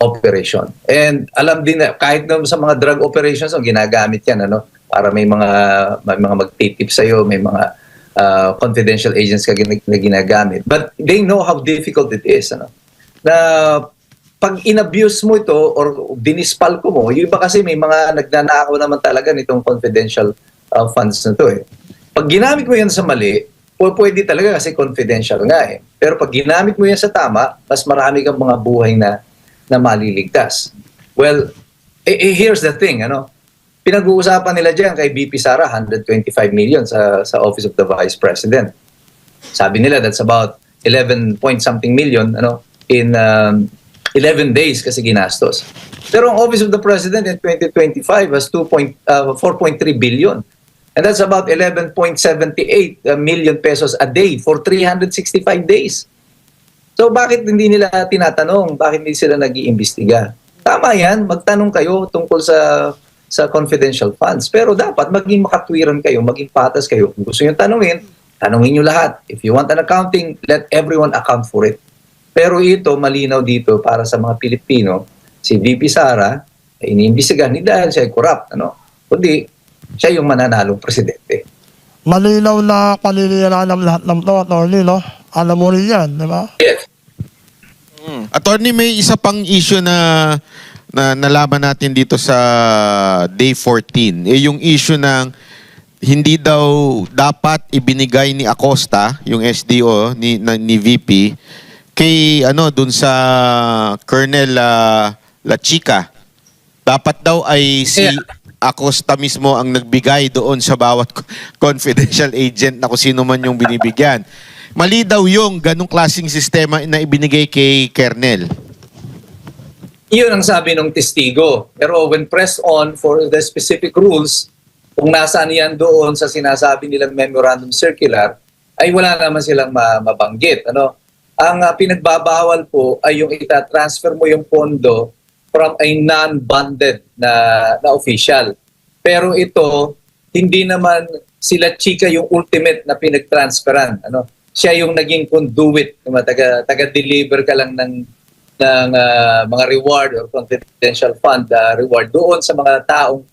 operation. And alam din na kahit sa mga drug operations, ginagamit yan para may mga magtitip sa iyo, may mga confidential agents ka na ginagamit. But they know how difficult it is na pag in-abuse mo ito or dinispal ko mo, yung iba kasi may mga nagnanakaw naman talaga nitong confidential funds na to Pag ginamit mo yan sa mali, pwede talaga kasi confidential nga Pero pag ginamit mo yan sa tama, mas marami kang mga buhay na maliligtas. Well, here's the thing, pinag-uusapan nila dyan kay BP Sara, 125 million sa Office of the Vice President. Sabi nila that's about 11 point something million in 11 days kasi ginastos. Pero ang Office of the President in 2025 has 4.3 billion. And that's about 11.78 million pesos a day for 365 days. So bakit hindi nila tinatanong? Bakit hindi sila nag-iimbestiga? Tama yan, magtanong kayo tungkol sa confidential funds. Pero dapat maging makatwiran kayo, maging patas kayo. Kung gusto nyo tanungin, tanungin nyo lahat. If you want an accounting, let everyone account for it. Pero ito, malinaw dito para sa mga Pilipino, si VP Sara, ay iniimbestigahan ni dahil siya ay corrupt. Kundi, siya yung mananalong presidente.
Malinaw na paninira ng lahat ng to, attorney, no? Alam mo rin yan, di ba?
Yes.
Attorney, may isa pang issue na nalaman natin dito sa Day 14. Yung issue ng hindi daw dapat ibinigay ni Acosta, yung SDO ni VP, kay dun sa Colonel La Chica. Dapat daw ay si Acosta mismo ang nagbigay doon sa bawat confidential agent na kung sino man yung binibigyan. Mali daw yung ganong klaseng sistema na ibinigay kay Colonel.
Iyon ang sabi ng testigo. Pero when pressed on for the specific rules, kung nasaan yan doon sa sinasabi nilang memorandum circular, ay wala naman silang mabanggit. Ang pinagbabawal po ay yung itatransfer mo yung pondo from a non-bonded na official. Pero ito, hindi naman sila chika yung ultimate na pinagtransferan. Siya yung naging conduit, taga-deliver ka lang ng mga reward or confidential fund reward doon sa mga taong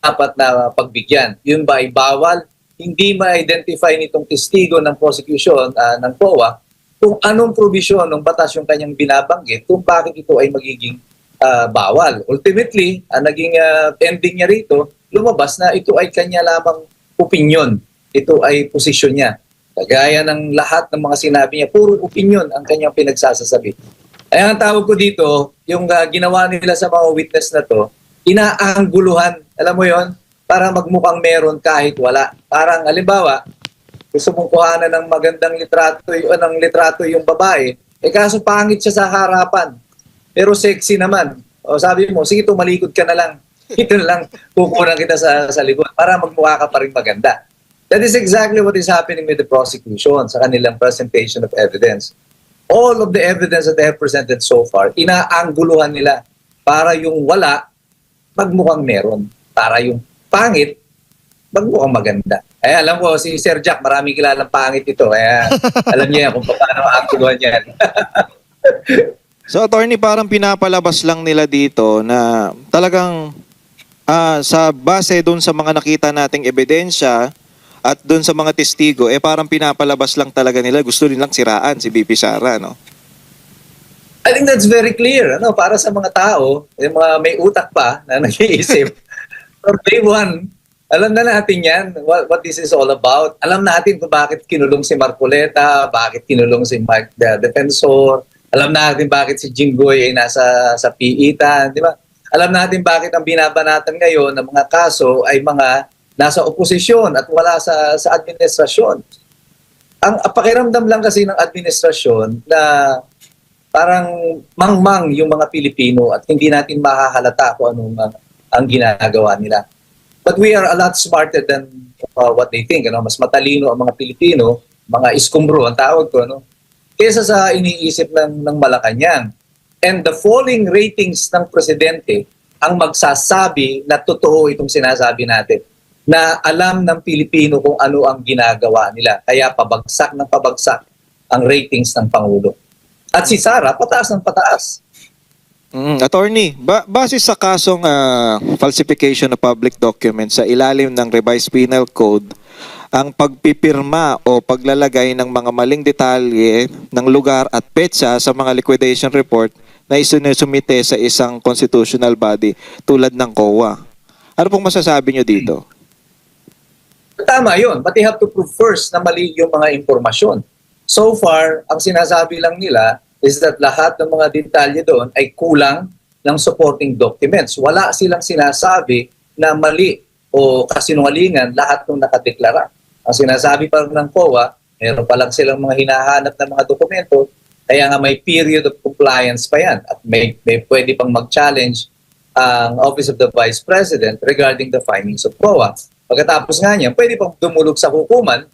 dapat na pagbigyan. Yun ba ay bawal? Hindi ma-identify nitong testigo ng prosecution ng COA kung anong provision ng batas yung kanyang binabanggit kung bakit ito ay magiging bawal. Ultimately, ang naging ending niya rito, lumabas na ito ay kanya lamang opinion. Ito ay posisyon niya. Kagaya ng lahat ng mga sinabi niya, puro opinion ang kanyang pinagsasasabi. Ay ang tawag ko dito, yung ginawa nila sa mga witness na to, inaangguluhan, alam mo yon, para magmukhang meron kahit wala. Parang, halimbawa, gusto mong kuhanan ng magandang litrato yung babae, kaso pangit siya sa harapan, pero sexy naman. O sabi mo, sige, tumalikod ka na lang. Ito na lang, kukunan kita sa likod para magmukha ka pa rin maganda. That is exactly what is happening with the prosecution sa kanilang presentation of evidence. All of the evidence that they have presented so far, inaangguluhan nila para yung wala, magmukhang meron. Para yung pangit, magmukhang maganda. Alam ko, si Sir Jack, maraming kilalang pangit ito. Alam niya kung paano maangguluhan yan.
So, attorney, parang pinapalabas lang nila dito na talagang sa base doon sa mga nakita nating ebidensya at doon sa mga testigo, parang pinapalabas lang talaga nila. Gusto nilang siraan si VP Sara,
I think that's very clear. Para sa mga tao, yung mga may utak pa na nag-iisip, from day one, alam na natin yan, what this is all about. Alam natin kung bakit kinulong si Marcoleta, bakit kinulong si Mike the Defensor. Alam natin bakit si Jinggoy ay nasa piitan, di ba? Alam natin bakit ang binabanatan ngayon ng mga kaso ay mga nasa oposisyon at wala sa administrasyon. Ang pakiramdam lang kasi ng administrasyon na parang mangmang yung mga Pilipino at hindi natin mahahalata kung anong ang ginagawa nila. But we are a lot smarter than what they think. Mas matalino ang mga Pilipino, mga iskumbro ang tawag ko, kesa sa iniisip ng Malacanang. And the falling ratings ng presidente ang magsasabi na totoo itong sinasabi natin, na alam ng Pilipino kung ano ang ginagawa nila. Kaya pabagsak ng pabagsak ang ratings ng Pangulo. At si Sara, pataas ng pataas.
Attorney, base sa kasong falsification of public documents sa ilalim ng Revised Penal Code, ang pagpipirma o paglalagay ng mga maling detalye ng lugar at petsa sa mga liquidation report na isinusumite sa isang constitutional body tulad ng COA. Ano pong masasabi nyo dito?
Tama yun, but they have to prove first na mali yung mga impormasyon. So far, ang sinasabi lang nila is that lahat ng mga detalye doon ay kulang ng supporting documents. Wala silang sinasabi na mali o kasinungalingan lahat ng nakadeklara. Ang sinasabi pa ng COA, meron pa lang silang mga hinahanap na mga dokumento Kaya nga may period of compliance pa yan at may pwede pang mag-challenge ang Office of the Vice President regarding the findings of COA. Pagkatapos nga niya, pwede pang dumulog sa hukuman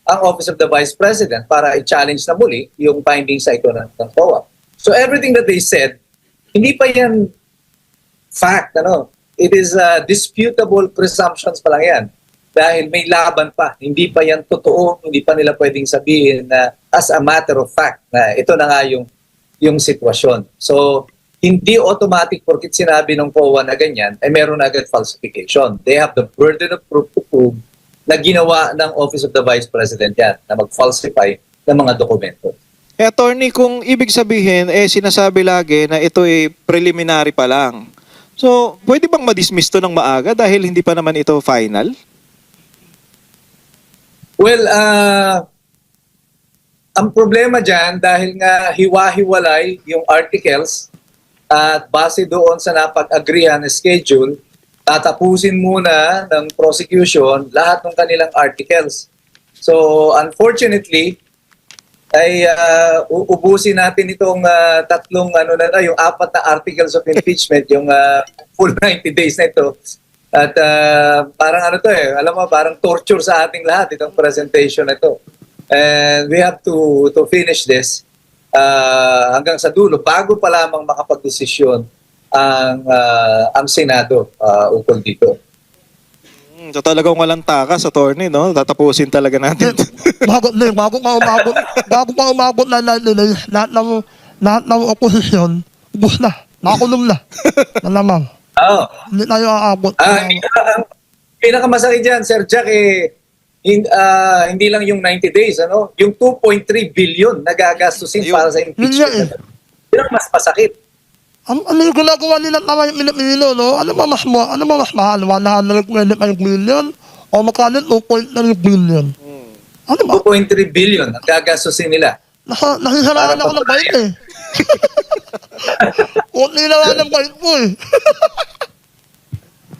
ang Office of the Vice President para i-challenge na muli yung findings sa ito ng COA. So everything that they said, hindi pa yan fact, ano? It is disputable presumptions pa lang yan. Dahil may laban pa. Hindi pa yan totoo, hindi pa nila pwedeng sabihin na as a matter of fact na ito na nga yung sitwasyon. So, hindi automatic porkit sinabi ng COA na ganyan, ay meron agad falsification. They have the burden of proof to prove na ginawa ng Office of the Vice President yan, na mag-falsify ng mga dokumento.
Attorney, kung ibig sabihin, sinasabi lagi na ito ay preliminary pa lang. So, pwede bang ma-dismiss to ng maaga dahil hindi pa naman ito final?
Well, ang problema dyan, dahil nga hiwa-hiwalay yung articles at base doon sa napag-agreehan na schedule, tatapusin muna ng prosecution lahat ng kanilang articles. So, unfortunately, ay uubusin natin itong tatlong, yung 4 na articles of impeachment, yung full 90 days na ito. At parang alam mo, parang torture sa ating lahat itong presentation na ito. And we have to finish this hanggang sa dulo bago pa lamang makapagdesisyon ang Senado ukol dito.
So talagang walang takas, attorney, no? Tatapusin talaga natin.
bago pa umabot na lahat ng oposisyon, ubus na, nakakulong na. Malamang.
Oo.
Hindi tayo aabot.
Ang pinakamasakit dyan, Sir Jack, hindi lang yung 90 days, ano? Yung 2.3 billion na gagastusin para sa impeachment. Yun ang mas masakit.
Ano yung ginagawa nila tama yung Pilipino, no? Ano ba mas mahal? 125 million? O magkano 2.3 billion? Ano ba?
2.3 billion ang gagastusin nila.
Nasisaraan ako ng bait eh. Kunti na nga ng bait mo eh.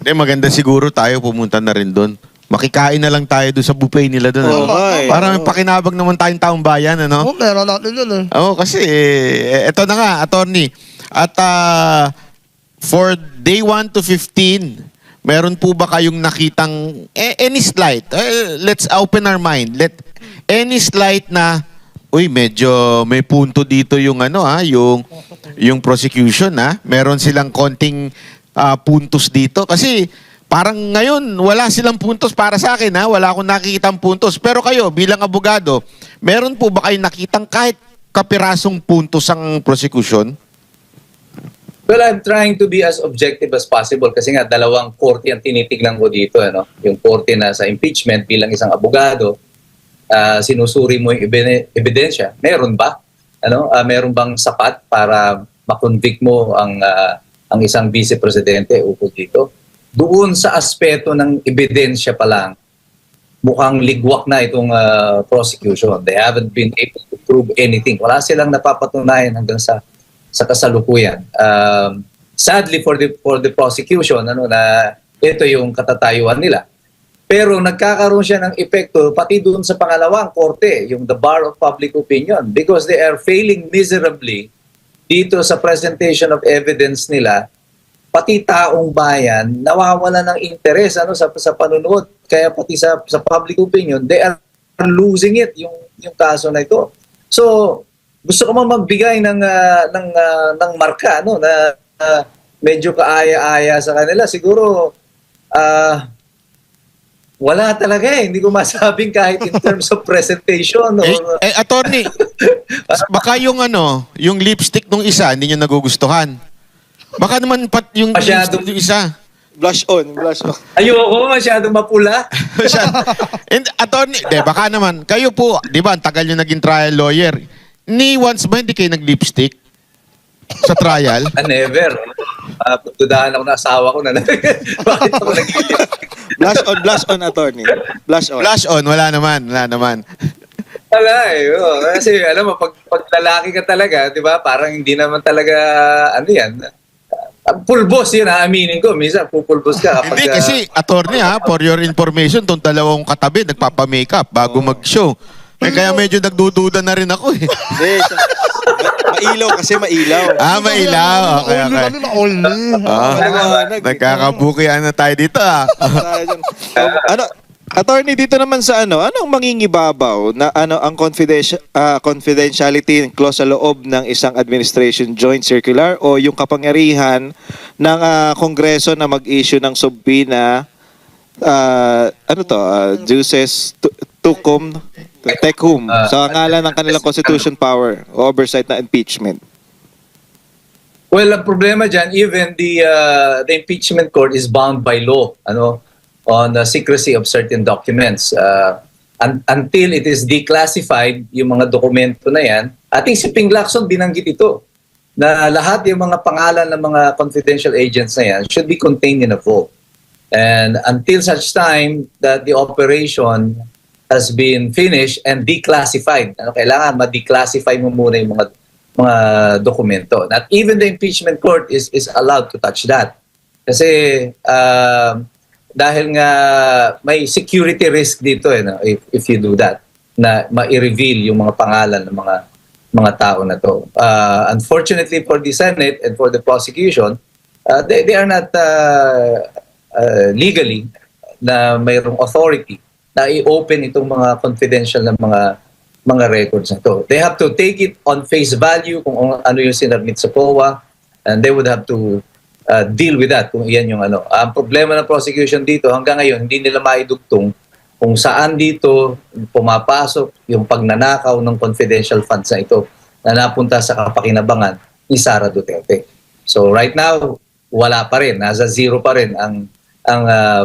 Hindi, maganda siguro tayo pumunta na rin doon. Makikain na lang tayo doon sa buffet nila doon. Para may pakinabag naman tayong taong bayan, ano?
Meron natin yun eh.
Oo, kasi eto na nga, attorney. At for day 1 to 15, meron po ba kayong nakitang any slight? Let's open our mind. Any slight na medyo may punto dito yung yung prosecution, meron silang konting puntos dito kasi parang ngayon wala silang puntos para sa akin, wala akong nakikitang puntos. Pero kayo bilang abogado, meron po ba kayong nakitang kahit kapirasong puntos ang prosecution?
Well, I'm trying to be as objective as possible kasi nga dalawang korte ang tinitignan ko dito, ano? Yung korte na sa impeachment bilang isang abogado, sinusuri mo yung ebidensya. Meron ba? Meron bang sapat para makonvict mo ang isang vice-presidente ukol dito? Doon sa aspeto ng ebidensya pa lang, mukhang ligwak na itong prosecution. They haven't been able to prove anything. Wala silang napapatunayan hanggang sa kasalukuyan. Sadly for the prosecution, na ito yung katatayuan nila. Pero nagkakaroon siya ng epekto pati doon sa pangalawang korte, yung the bar of public opinion, because they are failing miserably dito sa presentation of evidence nila. Pati taong bayan nawawala ng interes sa panunood, kaya pati sa public opinion they are losing it yung kaso na ito. So gusto ko magbigay ng marka na medyo kaaya-aya sa kanila. Siguro wala talaga hindi ko masabing kahit in terms of presentation.
Attorney, baka yung lipstick nung isa hindi niyo nagugustuhan. Baka naman yung lipstick nung isa.
Blush on.
Ayoko, masyadong mapula.
Attorney, baka naman, kayo po, di ba, ang tagal nyo naging trial lawyer. Ni once ba hindi kayo nag-lipstick sa trial?
Never. Tudahan ako na asawa ko na. Bakit ako nag-lipstick?
Blush on, attorney. Blush on,
wala naman.
Wala kasi alam mo, pag lalaki ka talaga, di ba, parang hindi naman talaga, pulbos yun, aaminin ko. Minsan, pupulbos ka.
Hindi, kasi, attorney for your information, itong dalawang katabi, nagpapamakeup bago mag-show. Kaya medyo nagdududa na rin ako eh.
Hindi, mailaw kasi mailaw.
Mailaw. Okay, okay.
Only kami na only.
Maliwanag.
Nagkakabukian na tayo dito
Tayo dyan. Ano, attorney, dito naman sa anong mangingibabaw na ang confidentiality clause sa loob ng isang administration joint circular o yung kapangyarihan ng Kongreso na mag-issue ng subpoena juices tecum sa ngalan ng kanilang constitution power o oversight na impeachment.
Well, ang problema dyan, even the impeachment court is bound by law, on the secrecy of certain documents. Until it is declassified, yung mga dokumento na yan, ating si Ping Lacson binanggit ito, na lahat yung mga pangalan ng mga confidential agents na yan should be contained in a vault. And until such time that the operation has been finished and declassified, kailangan ma-declassify mo muna yung mga dokumento. Not even the impeachment court is allowed to touch that. Kasi dahil nga may security risk dito if you do that, na ma-reveal yung mga pangalan ng mga tao na to. Unfortunately for the Senate and for the prosecution, they are not legally na mayroong authority na i-open itong mga confidential na mga records na to. They have to take it on face value kung ano yung sinabmit sa COA, and they would have to deal with that kung iyan yung Ang problema ng prosecution dito hanggang ngayon hindi nila maidugtong kung saan dito pumapasok yung pagnanakaw ng confidential funds na ito na napunta sa kapakinabangan ni Sara Duterte. So right now wala pa rin, nasa zero pa rin ang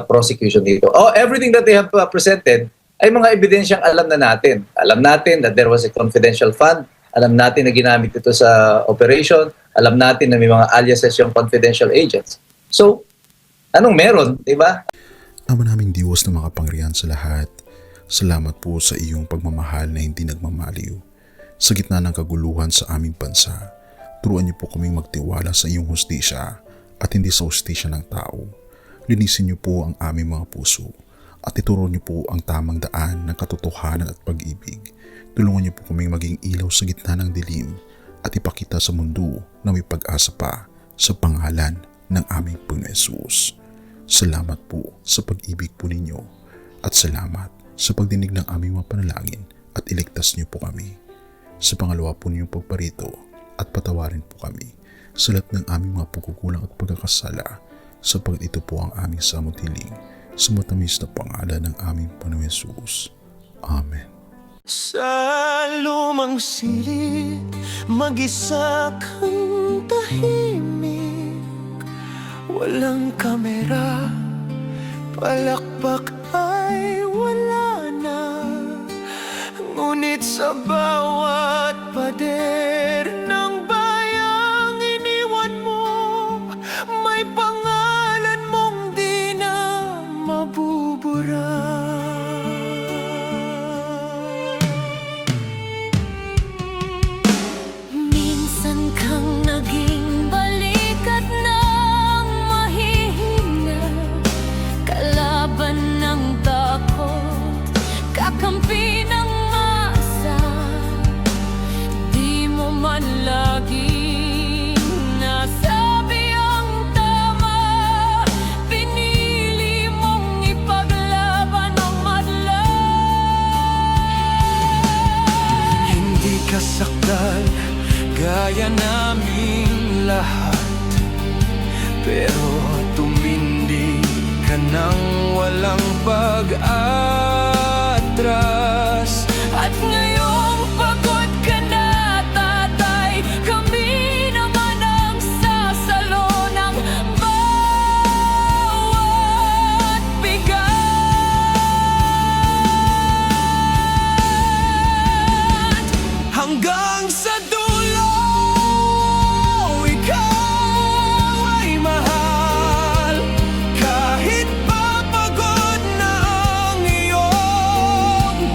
prosecution dito. Everything that they have presented ay mga ebidensyang alam na natin. Alam natin that there was a confidential fund. Alam natin na ginamit ito sa operation. Alam natin na may mga aliases yung confidential agents. So, anong meron, di ba?
Ama naming Diyos na makapangyarihan sa lahat, salamat po sa iyong pagmamahal na hindi nagmamaliw. Sa gitna ng kaguluhan sa aming bansa, turuan niyo po kaming magtiwala sa iyong hustisya at hindi sa hustisya ng tao. Linisin niyo po ang aming mga puso at ituro niyo po ang tamang daan ng katotohanan at pag-ibig. Tulungan niyo po kaming maging ilaw sa gitna ng dilim at ipakita sa mundo na may pag-asa pa sa pangalan ng aming Panginoon Hesus. Salamat po sa pag-ibig po ninyo at salamat sa pagdinig ng aming mga panalangin at iligtas niyo po kami. Sa pangalawa po ninyong pagparito at patawarin po kami sa lahat ng aming mga pagkukulang at pagkakasala, sapagkat ito po ang aming samutiling sa matamis na pangalan ng aming Panginoon Hesus. Amen.
Sa lumang silid, mag-isa kang tahimik. Walang kamera, palakpak ay wala na. Ngunit sa bawat pader ng bayang iniwan mo, may pangalan mong di na mabubura. Minsan kang naging balikat ng mahihina, kalaban ng takot, kakampi ng masa. Di mo man laging nasabi ang tama, pinili mong ipaglaban ang madla. Hindi ka saktan gaya naming lahat, pero tumindi ka nang walang pag-atras. At ngayong pagod ka na, tatay, kami naman ang sasalo ng bawat bigat. Hanggang sa dulo, ikaw ay mahal. Kahit papagod na ang iyong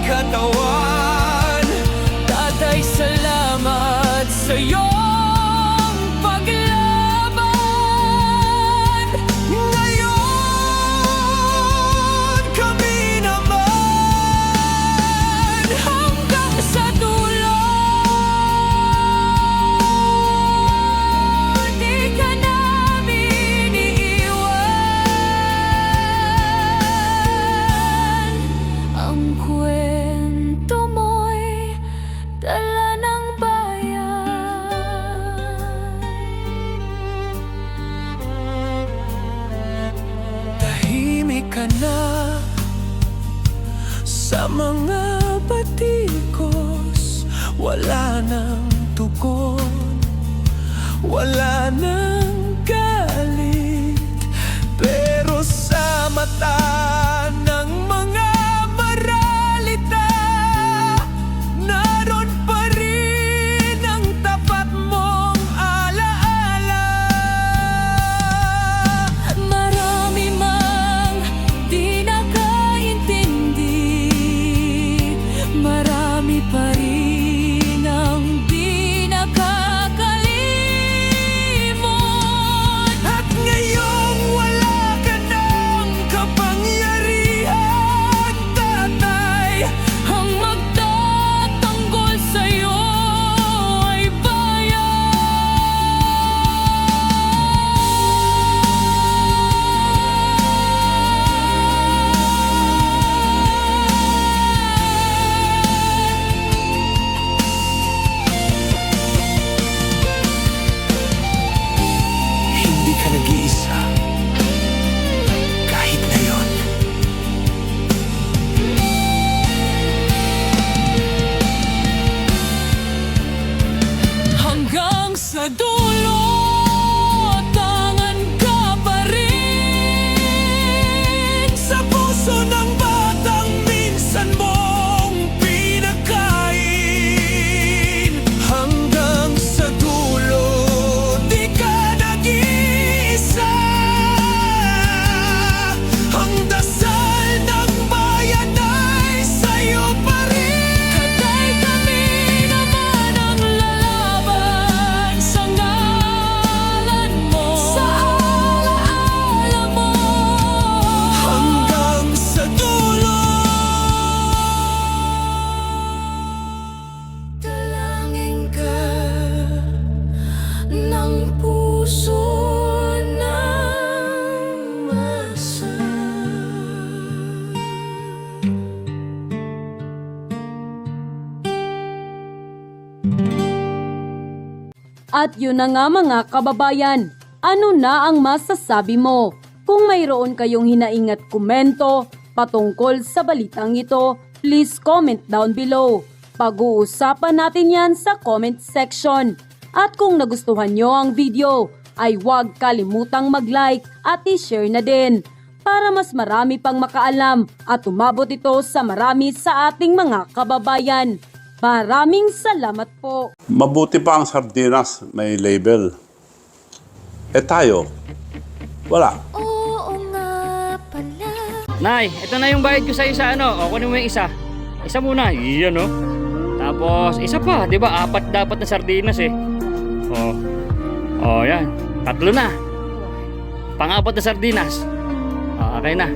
ka na sa mga batikos. Wala nang tugon, wala nang galit, pero sa mata ng mga maralita, naroon pa rin ang tapat mong alaala. Marami mang di nakaintindi, marami pa rin ang di nakakalimot. At ngayong wala ka ng kapangyarihan, tatay, ang magtatanggol sa'yo ay hindi ka nag-iisa kahit ngayon. Hanggang sa dulo, tangan ka pa rin sa puso ng batang minsan mong pinakain. Hanggang sa dulo, di ka nag-iisa. Ang dasal ng bayan ay sa'yo pa rin. Katay kami naman ang lalaban sa ngalan mo, sa alaala mo. Hanggang sa dulo, dalangin ka ng puso ng masa.
At yun na nga mga kababayan, ano na ang masasabi mo? Kung mayroon kayong hinaing at komento patungkol sa balitang ito, please comment down below. Pag-uusapan natin yan sa comment section. At kung nagustuhan nyo ang video, ay huwag kalimutang mag-like at i-share na din para mas marami pang makaalam at umabot ito sa marami sa ating mga kababayan. Maraming salamat po.
Mabuti pa ang sardinas, may label. Eh tayo, wala.
Nay, ito na yung bayad ko sa isa, ano? O, kunin mo yung isa. Isa muna, iyan, no? Tapos, isa pa, di ba? 4 dapat na sardinas, eh. O, yan. 3 na. Pang-4 na sardinas. O, okay na.